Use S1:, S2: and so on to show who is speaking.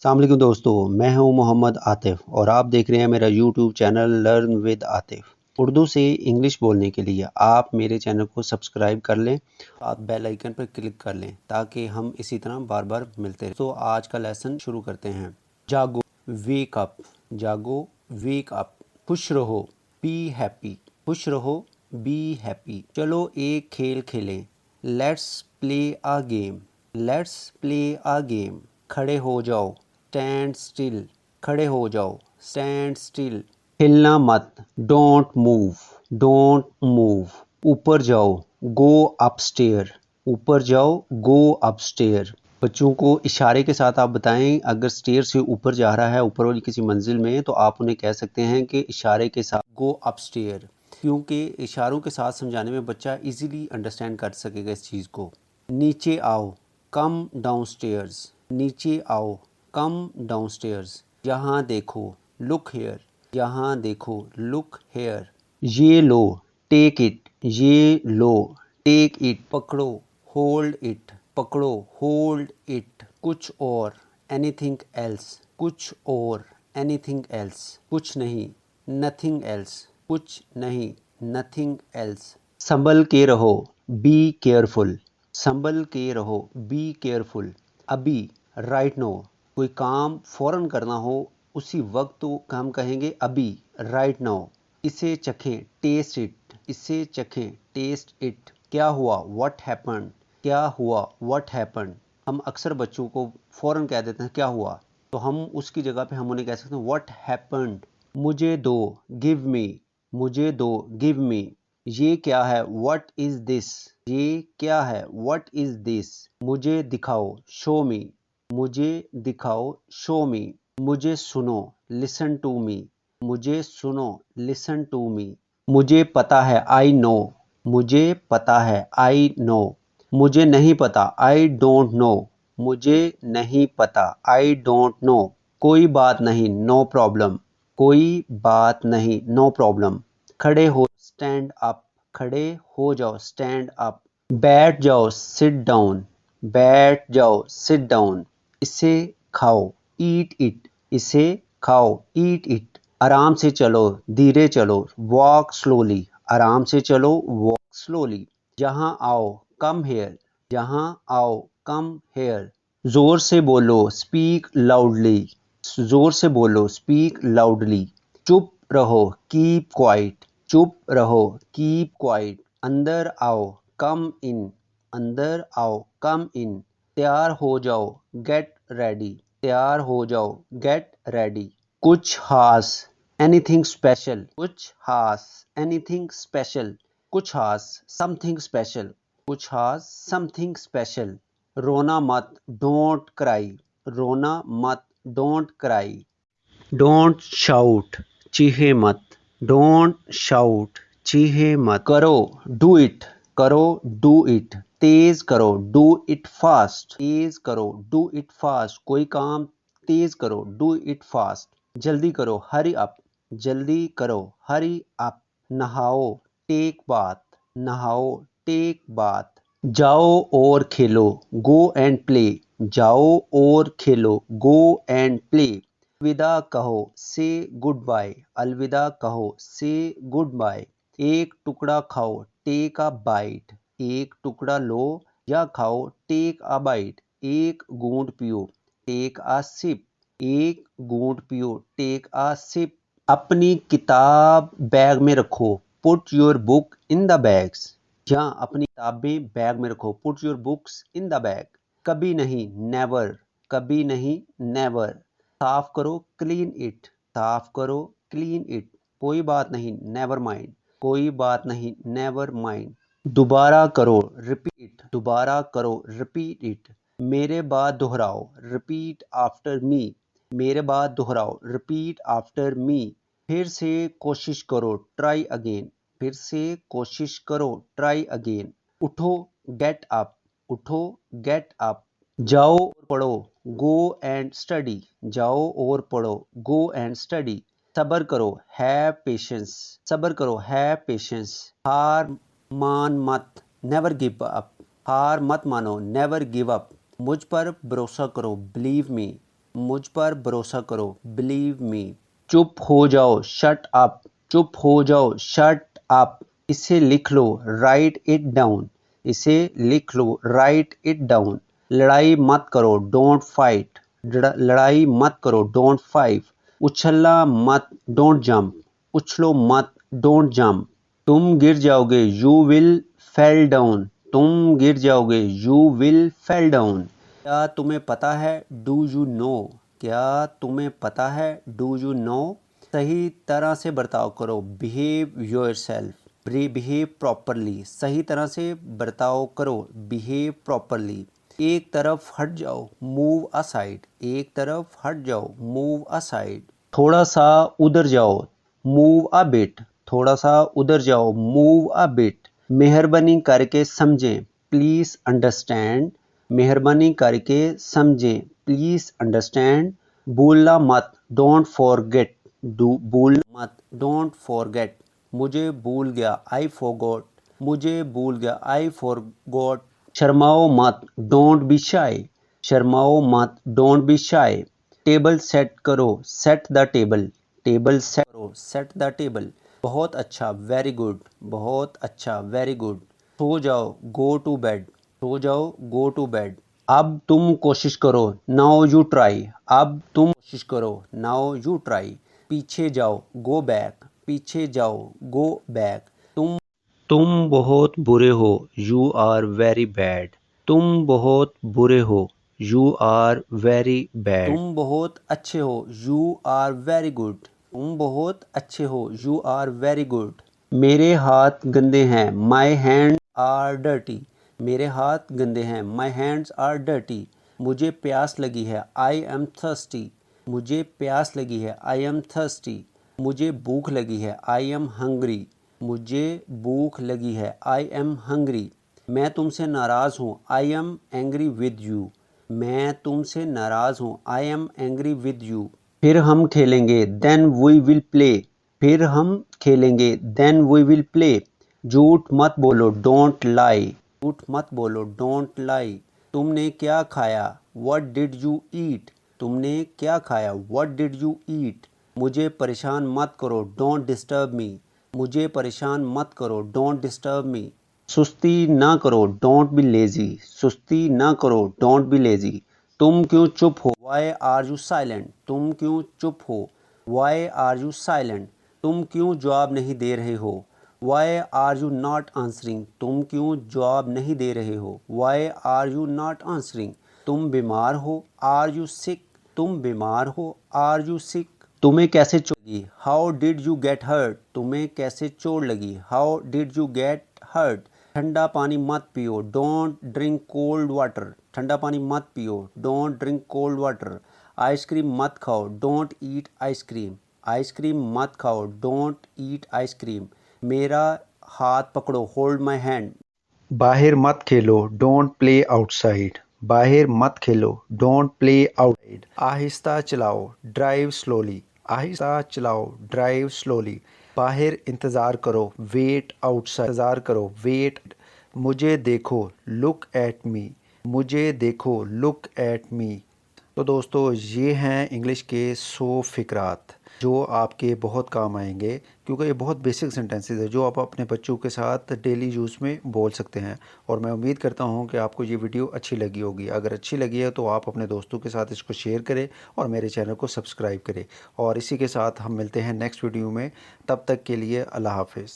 S1: अस्सलामुअलैकुम दोस्तों, मैं हूं मोहम्मद आतिफ और आप देख रहे हैं मेरा YouTube channel learn with Atif. Urdu से इंग्लिश बोलने के लिए आप मेरे चैनल को सब्सक्राइब कर लें, साथ बेल आइकन पर क्लिक कर लें ताकि हम इसी तरह बार बार मिलते रहें। तो आज का लेसन शुरू करते हैं। जागो, वेक अप, जागो, वेक अप। खुश रहो, बी हैप्पी, खुश रहो, बी हैप्पी। चलो एक खेल खेलें, let's play a game, let's play a game. खड़े हो जाओ, स्टैंड स्टिल, खड़े हो जाओ, स्टैंड स्टिल। हिलना मत, डोंट मूव, डोंट मूव। ऊपर जाओ, गो अपस्टेयर, ऊपर जाओ, गो अपस्टेयर। बच्चों को इशारे के साथ आप बताएं, अगर स्टेयर से ऊपर जा रहा है, ऊपर वाली किसी मंजिल में, तो आप उन्हें कह सकते हैं कि इशारे के साथ गो अपस्टेयर, क्योंकि इशारों के साथ समझाने में बच्चा इजीली अंडरस्टैंड कर सकेगा इस चीज़ को। नीचे आओ, कम डाउनस्टेयर्स, नीचे आओ, कम डाउनस्टेयर्स। यहाँ देखो, लुक हेयर, यहाँ देखो, लुक हेयर। ये लो, टेक इट, ये लो, टेक इट। पकड़ो, होल्ड इट, पकड़ो, होल्ड इट। कुछ और, एनीथिंग एल्स, कुछ और, एनीथिंग एल्स, कुछ नहीं, नथिंग एल्स, कुछ नहीं, नथिंग एल्स। संभल के रहो, बी केयरफुल, संभल के रहो, बी केयरफुल। अभी, राइट नो, कोई काम फ़ौरन करना हो उसी वक्त तो हम कहेंगे अभी, राइट नाउ। इसे चखें, टेस्ट इट, इसे चखें, टेस्ट इट। क्या हुआ, व्हाट हैपेंड, क्या हुआ, व्हाट हैपेंड। हम अक्सर बच्चों को फ़ौरन कह देते हैं क्या हुआ, तो हम उसकी जगह पे हम उन्हें कह सकते हैं व्हाट हैपेंड। मुझे दो, गिव मी, मुझे दो, गिव मी। ये क्या है, व्हाट इज दिस, ये क्या है, व्हाट इज दिस। मुझे दिखाओ, शो मी, मुझे दिखाओ, शो मी। मुझे सुनो, लिसन टू मी, मुझे सुनो, लिसन टू मी। मुझे पता है, आई नो, मुझे पता है, आई नो। मुझे नहीं पता, आई डोंट नो, मुझे नहीं पता, आई डोंट नो। कोई बात नहीं, नो प्रॉब्लम, कोई बात नहीं, नो प्रॉब्लम। खड़े हो, स्टैंड अप, खड़े हो जाओ, स्टैंड अप। बैठ जाओ, सिट डाउन, बैठ जाओ, सिट डाउन। इसे खाओ, ईट इट, इसे खाओ, ईट इट। आराम से चलो, धीरे चलो, वॉक स्लोली, आराम से चलो, वॉक स्लोली। यहाँ आओ, कम हेयर, यहाँ आओ, कम हेयर। जोर से बोलो, स्पीक लाउडली, जोर से बोलो, स्पीक लाउडली। चुप रहो, कीप क्वाइट, चुप रहो, कीप क्वाइट। अंदर आओ, कम इन, अंदर आओ, कम इन। तैयार हो जाओ, गेट रेडी, तैयार हो जाओ, गेट रेडी। कुछ खास, एनीथिंग स्पेशल, कुछ खास, एनीथिंग स्पेशल, कुछ खास, समथिंग स्पेशल, कुछ खास, समथिंग स्पेशल। रोना मत, डोंट क्राई, रोना मत, डोंट क्राई। डोंट शाउट, चीखे मत, डोंट शाउट, चीखे मत। करो, डू इट, करो, डू इट। तेज करो, डू इट फास्ट, तेज करो, डू इट फास्ट। कोई काम तेज करो, डू इट फास्ट। जल्दी करो, हरी अप, जल्दी करो, हरी अप। नहाओ, टेक बाथ, नहाओ, टेक बाथ। जाओ और खेलो, गो एंड प्ले, जाओ और खेलो, गो एंड प्ले। अलविदा कहो, से गुड बाय, अलविदा कहो, से गुड बाय। एक टुकड़ा खाओ, टेक अ बाइट, एक टुकड़ा लो या खाओ, टेक अ बाइट। एक घूंट पियो, टेक अ सिप, एक घूंट पियो, टेक अ सिप। अपनी किताब बैग में रखो, put your book in the bags, या अपनी किताबें बैग में रखो, put your books in the bag. कभी नहीं, नेवर, कभी नहीं, नेवर। साफ करो, क्लीन इट, साफ करो, क्लीन इट। कोई बात नहीं, नेवर माइंड, कोई बात नहीं, नेवर माइंड। दोबारा करो, रिपीट, दोबारा करो, रिपीट इट। मेरे बाद दोहराओ, रिपीट आफ्टर मी, मेरे बाद दोहराओ, रिपीट आफ्टर मी। फिर से कोशिश करो, ट्राई अगेन, फिर से कोशिश करो, ट्राई अगेन। उठो, गेट अप, उठो, गेट अप। जाओ और पढ़ो, गो एंड स्टडी, जाओ और पढ़ो, गो एंड स्टडी। सब्र करो, हैव पेशेंस, सब्र करो, हैव पेशेंस। हार मान मत, नेवर गिव अप, हार मत मानो, नेवर गिव अप। मुझ पर भरोसा करो, बिलीव मी, मुझ पर भरोसा करो, बिलीव मी। चुप हो जाओ, शट अप, चुप हो जाओ, शट अप। इसे लिख लो, राइट इट डाउन, इसे लिख लो, राइट इट डाउन। लड़ाई मत करो, डोंट फाइट, लड़ाई मत करो, डोंट फाइट। उछलना मत, डोंट जंप, उछलो मत, डोंट जंप। तुम गिर जाओगे, यू विल फेल डाउन, तुम गिर जाओगे, यू विल फेल डाउन। क्या तुम्हें पता है, डू यू नो, क्या तुम्हें पता है, डू यू नो। सही तरह से बर्ताव करो, बिहेव योरसेल्फ, बिहेव प्रॉपरली, सही तरह से बर्ताव करो, बिहेव प्रॉपरली। एक तरफ हट जाओ, मूव असाइड, एक तरफ हट जाओ, मूव असाइड। थोड़ा सा उधर जाओ, मूव अ बिट, थोड़ा सा उधर जाओ, मूव अ बिट। मेहरबानी करके समझें, प्लीज अंडरस्टैंड, मेहरबानी करके समझें, प्लीज अंडरस्टैंड। भूलना मत, डोंट फॉरगेट, भूलना मत, डोंट फॉरगेट। मुझे भूल गया, आई फॉरगॉट, मुझे भूल गया, आई फॉरगॉट। शर्माओ मत, डोंट बी शाय, शर्माओ मत, don't be shy. Table set करो, set the table, table set करो, सेट द टेबल। बहुत अच्छा, वेरी गुड, बहुत अच्छा, वेरी गुड। सो जाओ, गो टू बेड, सो जाओ, गो टू बेड। अब तुम कोशिश करो, नाउ यू ट्राई, अब तुम कोशिश करो, नाउ यू ट्राई। पीछे जाओ, गो बैक, पीछे जाओ, गो बैक। तुम बहुत बुरे हो, यू आर वेरी बैड, तुम बहुत बुरे हो, यू आर वेरी बैड। तुम बहुत अच्छे हो, यू आर वेरी गुड, तुम बहुत अच्छे हो, यू आर वेरी गुड। मेरे हाथ गंदे हैं, माई हैंड आर डर्टी, मेरे हाथ गंदे हैं, माई हैंड्स आर डर्टी। मुझे प्यास लगी है, आई एम थर्स्टी, मुझे प्यास लगी है, आई एम थर्स्टी। मुझे भूख लगी है, आई एम हंग्री, मुझे भूख लगी है, आई एम हंग्री। मैं तुमसे नाराज़ हूँ, I am angry with you, मैं तुमसे नाराज़ हूँ, I am angry with you. फिर हम खेलेंगे, देन वी विल प्ले, फिर हम खेलेंगे, देन वी विल प्ले। झूठ मत बोलो, डोंट लाई, झूठ मत बोलो, डोंट लाई। तुमने क्या खाया, व्हाट डिड यू ईट, तुमने क्या खाया, व्हाट डिड यू ईट। मुझे परेशान मत करो, डोंट डिस्टर्ब मी, मुझे परेशान मत करो, डोंट डिस्टर्ब मी। सुस्ती ना करो, डोंट बी लेजी, सुस्ती ना करो, डोंट बी लेजी। तुम क्यों चुप हो, वाई आर यू साइलेंट, तुम क्यों चुप हो, वाई आर यू साइलेंट। तुम क्यों जवाब नहीं दे रहे हो, why are you not answering, तुम क्यों जवाब नहीं दे रहे हो, why are you not answering. तुम बीमार हो, आर यू सिक, तुम बीमार हो, आर यू सिक। तुम्हें कैसे चोट लगी, how did you get hurt, तुम्हें कैसे चोट लगी, how did you get hurt. ठंडा पानी मत पियो, डोंट ड्रिंक कोल्ड वाटर, ठंडा पानी मत पियो, don't drink cold water. Ice cream मत खाओ, डोंट ईट आइसक्रीम, आइसक्रीम मत खाओ, डोंट ईट आइसक्रीम। मेरा हाथ पकड़ो, होल्ड माई हैंड। बाहर मत खेलो, डोंट प्ले आउटसाइड, बाहर मत खेलो, डोंट प्ले आउटसाइड। आहिस्ता चलाओ, ड्राइव स्लोली, आहिस्ता चलाओ, ड्राइव स्लोली। बाहर इंतज़ार करो, वेट आउटसाइड, इंतज़ार करो, वेट। मुझे देखो, लुक एट मी, मुझे देखो, लुक एट मी। तो दोस्तों ये हैं इंग्लिश के 100 फ़िक्रात जो आपके बहुत काम आएंगे, क्योंकि ये बहुत बेसिक सेंटेंसेस है जो आप अपने बच्चों के साथ डेली यूज़ में बोल सकते हैं। और मैं उम्मीद करता हूँ कि आपको ये वीडियो अच्छी लगी होगी। अगर अच्छी लगी है तो आप अपने दोस्तों के साथ इसको शेयर करें और मेरे चैनल को सब्सक्राइब करें। और इसी के साथ हम मिलते हैं नेक्स्ट वीडियो में, तब तक के लिए अल्लाह हाफ़िज़।